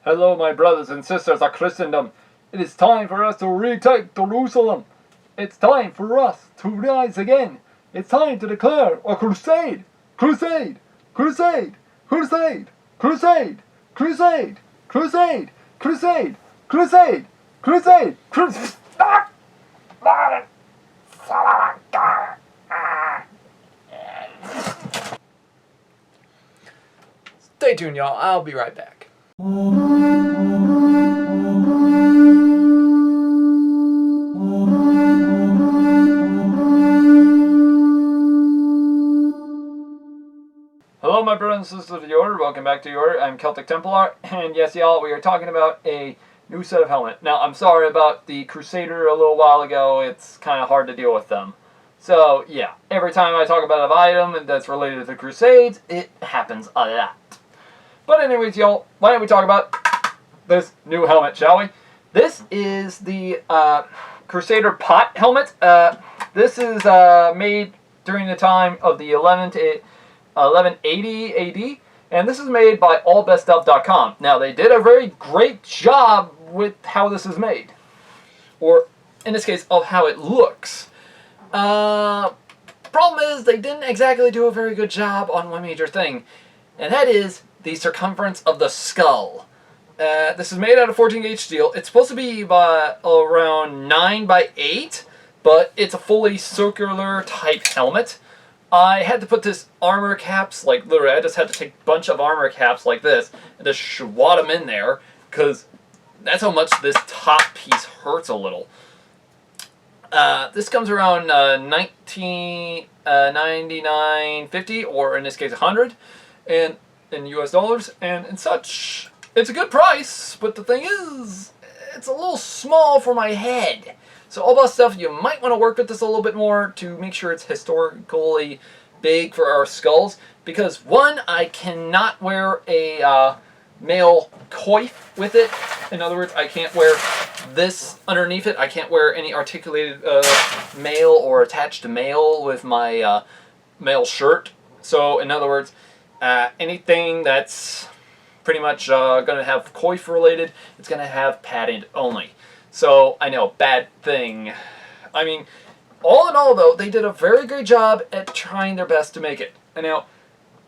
Hello, my brothers and sisters of Christendom. It is time for us to retake Jerusalem. It's time for us to rise again. It's time to declare a crusade. Crusade! Crusade! Crusade! Crusade! Crusade! Crusade! Crusade! Crusade! Crusade! Crusade! Stay tuned, y'all. I'll be right back. Hello, my brothers and sisters of the Order. Welcome back to the Order. I'm Celtic Templar, and yes, y'all, we are talking about a new set of helmet. Now, I'm sorry about the Crusader a little while ago. It's kind of hard to deal with them. So, yeah, every time I talk about an item that's related to the Crusades, it happens a lot. But anyways, y'all, why don't we talk about this new helmet, shall we? This is the Crusader Pot Helmet. This is made during the time of the 1180 AD, and this is made by allbeststuff.com. Now, they did a very great job with how this is made, or in this case, of how it looks. Problem is, they didn't exactly do a very good job on one major thing, and that is the circumference of the skull. This is made out of 14 gauge steel. It's supposed to be by around 9 by 8, but it's a fully circular type helmet. I had to put this armor caps, like literally I just had to take a bunch of armor caps like this and just swat them in there, because that's how much this top piece hurts a little. This comes around $19.99.50, or in this case $100, and in US dollars and such. It's a good price, but the thing is, it's a little small for my head. So all about stuff, you might want to work with this a little bit more to make sure it's historically big for our skulls. Because one, I cannot wear a male coif with it. In other words, I can't wear this underneath it. I can't wear any articulated mail or attached mail with my male shirt. So in other words, anything that's pretty much going to have coif related, it's going to have padded only. So, I know, bad thing. I mean, all in all, though, they did a very great job at trying their best to make it. And now,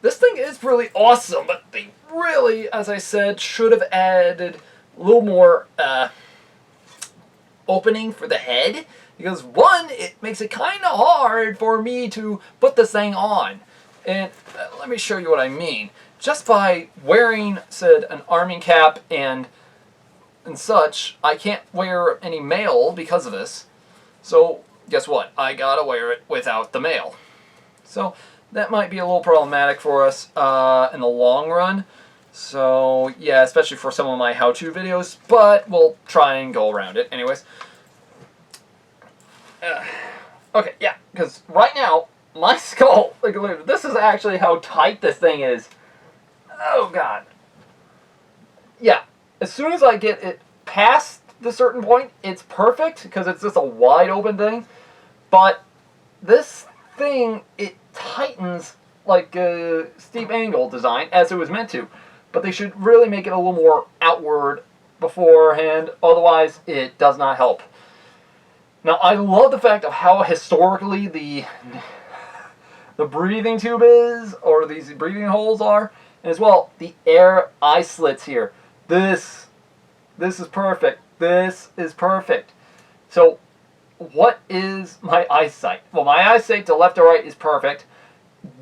this thing is really awesome, but they really, as I said, should have added a little more opening for the head. Because, one, it makes it kind of hard for me to put this thing on. And let me show you what I mean. Just by wearing, said, an arming cap and such, I can't wear any mail because of this. So, guess what? I gotta wear it without the mail. So, that might be a little problematic for us in the long run. So, yeah, especially for some of my how-to videos, but we'll try and go around it. Anyways. Okay, yeah, because right now, my skull, like, this is actually how tight this thing is. Oh, God. Yeah. As soon as I get it past the certain point, it's perfect, because it's just a wide open thing. But this thing, it tightens like a steep angle design, as it was meant to. But they should really make it a little more outward beforehand, otherwise it does not help. Now, I love the fact of how historically the breathing tube is, or these breathing holes are, and as well, the air eye slits here. This is perfect. This is perfect. So, what is my eyesight? Well, my eyesight to left or right is perfect.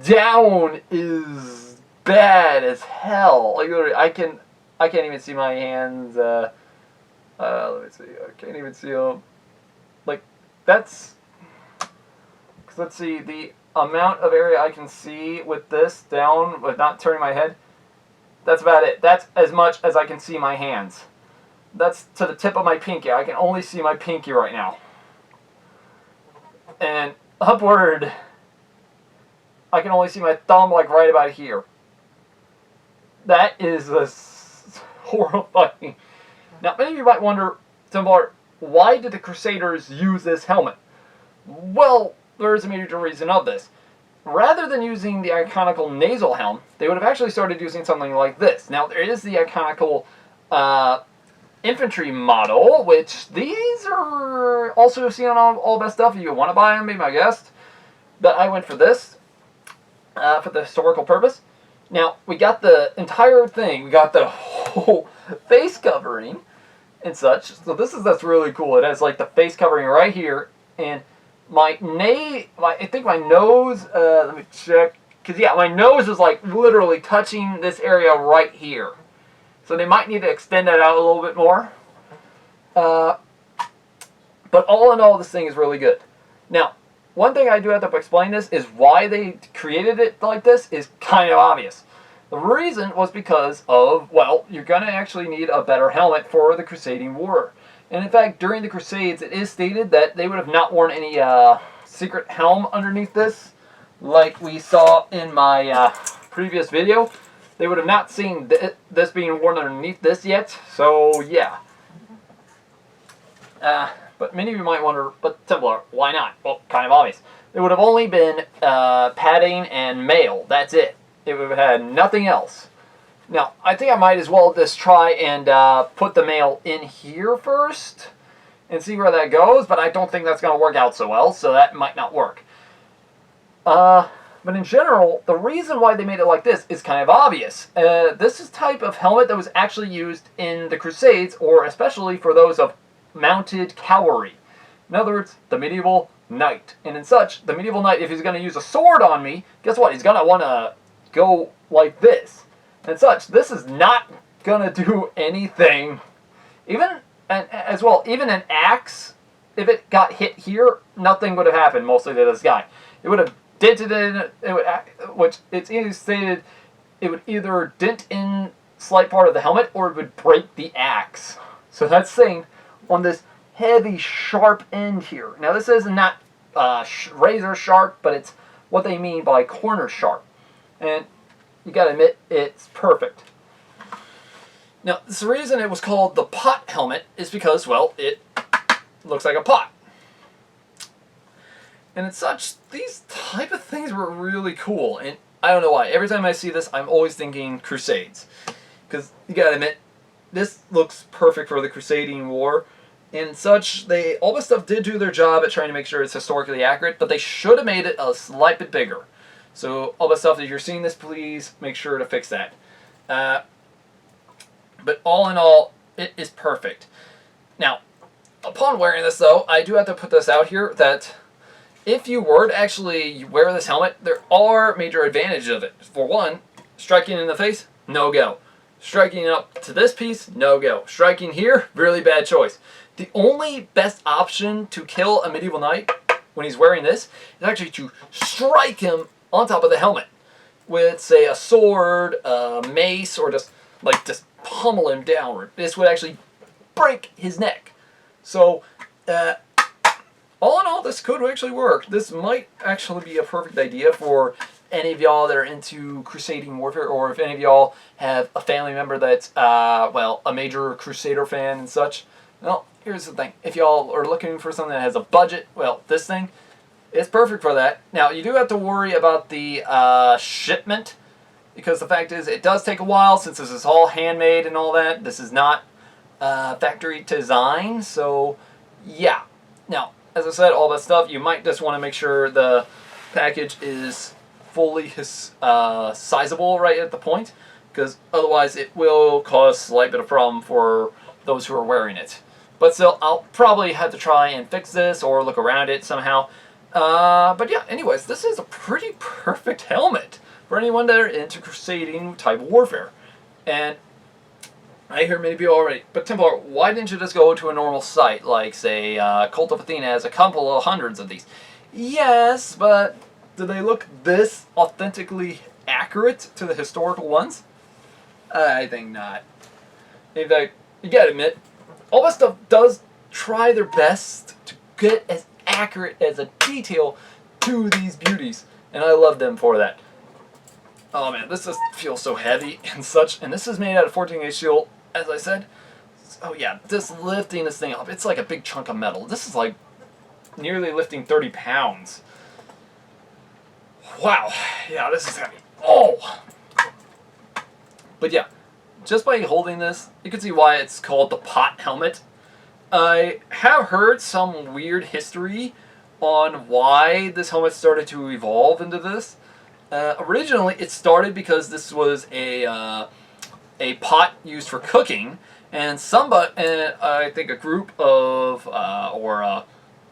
Down is bad as hell. Like, literally, I can't even see my hands. Let me see. I can't even see them. Like, that's. Cause let's see, the amount of area I can see with this down, with not turning my head, that's about it. That's as much as I can see my hands. That's to the tip of my pinky. I can only see my pinky right now. And upward, I can only see my thumb, like right about here. That is horrifying. Now, many of you might wonder, Templar, why did the Crusaders use this helmet? Well, there's a major reason of this. Rather than using the iconical nasal helm, they would have actually started using something like this. Now, there is the iconical infantry model, which these are also seen on all best stuff. If you want to buy them, be my guest. But I went for this for the historical purpose. Now, we got the entire thing. We got the whole face covering and such. So that's really cool. It has like the face covering right here, and I think my nose. Let me check. Because yeah, my nose is like literally touching this area right here. So they might need to extend that out a little bit more. But all in all, this thing is really good. Now, one thing I do have to explain this is why they created it like this is kind of obvious. The reason was because of, well, you're going to actually need a better helmet for the Crusading War. And in fact, during the Crusades, it is stated that they would have not worn any secret helm underneath this, like we saw in my previous video. They would have not seen this being worn underneath this yet, so yeah. But many of you might wonder, but Templar, why not? Well, kind of obvious. It would have only been padding and mail. That's it. It would have had nothing else. Now, I think I might as well just try and put the mail in here first and see where that goes, but I don't think that's going to work out so well, so that might not work. But in general, the reason why they made it like this is kind of obvious. This is type of helmet that was actually used in the Crusades, or especially for those of mounted cavalry. In other words, the medieval knight. And in such, the medieval knight, if he's going to use a sword on me, guess what? He's going to want to go like this. And such, this is not going to do anything. Even an axe, if it got hit here, nothing would have happened mostly to this guy. It would have dented in, which it's either stated it would either dent in slight part of the helmet or it would break the axe. So that's saying on this heavy sharp end here. Now this is not razor sharp, but it's what they mean by corner sharp. And you gotta admit, it's perfect. Now, the reason it was called the pot helmet is because, well, it looks like a pot. And as such, these type of things were really cool. And I don't know why. Every time I see this, I'm always thinking Crusades. Because you gotta admit, this looks perfect for the Crusading War. And such, all this stuff did do their job at trying to make sure it's historically accurate, but they should have made it a slight bit bigger. So all the stuff, if you're seeing this, please make sure to fix that. But all in all, it is perfect. Now, upon wearing this though, I do have to put this out here that if you were to actually wear this helmet, there are major advantages of it. For one, striking in the face, no go. Striking up to this piece, no go. Striking here, really bad choice. The only best option to kill a medieval knight when he's wearing this is actually to strike him on top of the helmet with, say, a sword, a mace, or just pummel him downward. This would actually break his neck. So, all in all, this could actually work. This might actually be a perfect idea for any of y'all that are into crusading warfare, or if any of y'all have a family member that's, well, a major Crusader fan and such. Well, here's the thing. If y'all are looking for something that has a budget, well, this thing, it's perfect for that. Now, you do have to worry about the shipment, because the fact is, it does take a while, since this is all handmade and all that. This is not factory design, so yeah. Now, as I said, all that stuff, you might just want to make sure the package is fully sizable right at the point, because otherwise it will cause a slight bit of problem for those who are wearing it. But still, I'll probably have to try and fix this or look around it somehow. But yeah, anyways, this is a pretty perfect helmet for anyone that are into crusading type of warfare. And I hear many people already, but Templar, why didn't you just go to a normal site like, say, Cult of Athena has a couple of hundreds of these? Yes, but do they look this authentically accurate to the historical ones? I think not. In fact, you gotta admit, all this stuff does try their best to get as accurate as a detail to these beauties, and I love them for that. Oh man, this just feels so heavy and such, and this is made out of 14-gauge steel, as I said. Oh yeah, just lifting this thing up, it's like a big chunk of metal. This is like nearly lifting 30 pounds. Wow, yeah, this is heavy. Oh! But yeah, just by holding this, you can see why it's called the Pot Helmet. I have heard some weird history on why this helmet started to evolve into this. Originally, it started because this was a pot used for cooking, and I think a group of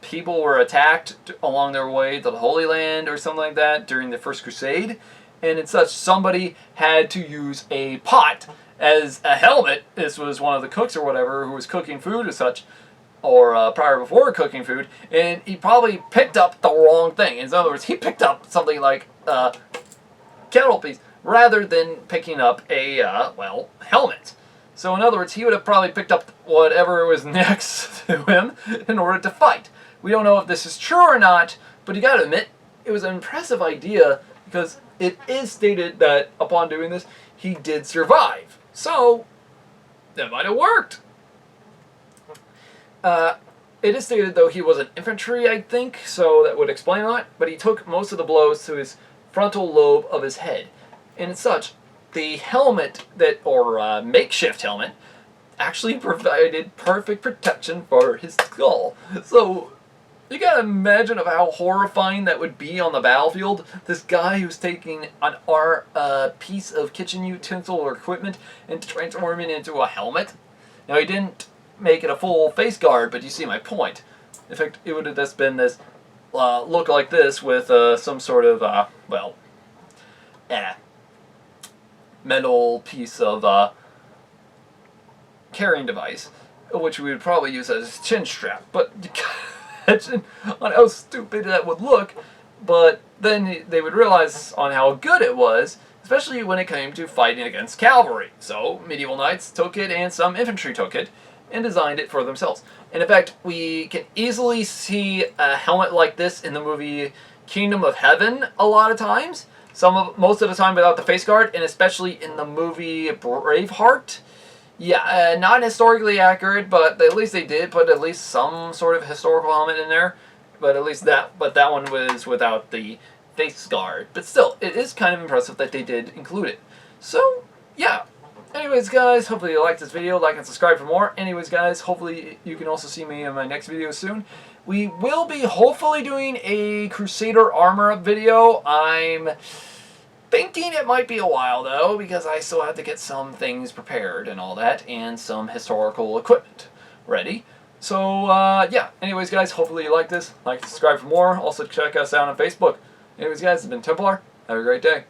people were attacked along their way to the Holy Land or something like that during the First Crusade, and in such, somebody had to use a pot as a helmet. This was one of the cooks or whatever who was cooking food as such, or prior before cooking food, and he probably picked up the wrong thing. In other words, he picked up something like kettle piece rather than picking up a helmet. So in other words, he would have probably picked up whatever was next to him in order to fight. We don't know if this is true or not, but you gotta admit, it was an impressive idea because it is stated that upon doing this, he did survive. So, that might have worked. It is stated, though, he was an infantry, I think, so that would explain a lot, but he took most of the blows to his frontal lobe of his head. And as such, the helmet makeshift helmet actually provided perfect protection for his skull. So, you gotta imagine of how horrifying that would be on the battlefield. This guy who's taking a piece of kitchen utensil or equipment and transforming it into a helmet. Now, he didn't make it a full face guard, but you see my point. In fact, it would have just been this look like this with some sort of, metal piece of carrying device, which we would probably use as a chin strap. But you can imagine on how stupid that would look. But then they would realize on how good it was, especially when it came to fighting against cavalry. So medieval knights took it, and some infantry took it, and designed it for themselves. And in fact, we can easily see a helmet like this in the movie Kingdom of Heaven a lot of times. Most of the time without the face guard, and especially in the movie Braveheart. Yeah, not historically accurate, but at least they did put at least some sort of historical helmet in there. But that one was without the face guard. But still, it is kind of impressive that they did include it. So, yeah. Anyways, guys, hopefully you liked this video. Like and subscribe for more. Anyways, guys, hopefully you can also see me in my next video soon. We will be hopefully doing a Crusader armor up video. I'm thinking it might be a while, though, because I still have to get some things prepared and all that, and some historical equipment ready. So, yeah. Anyways, guys, hopefully you like this. Like and subscribe for more. Also, check us out on Facebook. Anyways, guys, it's been Templar. Have a great day.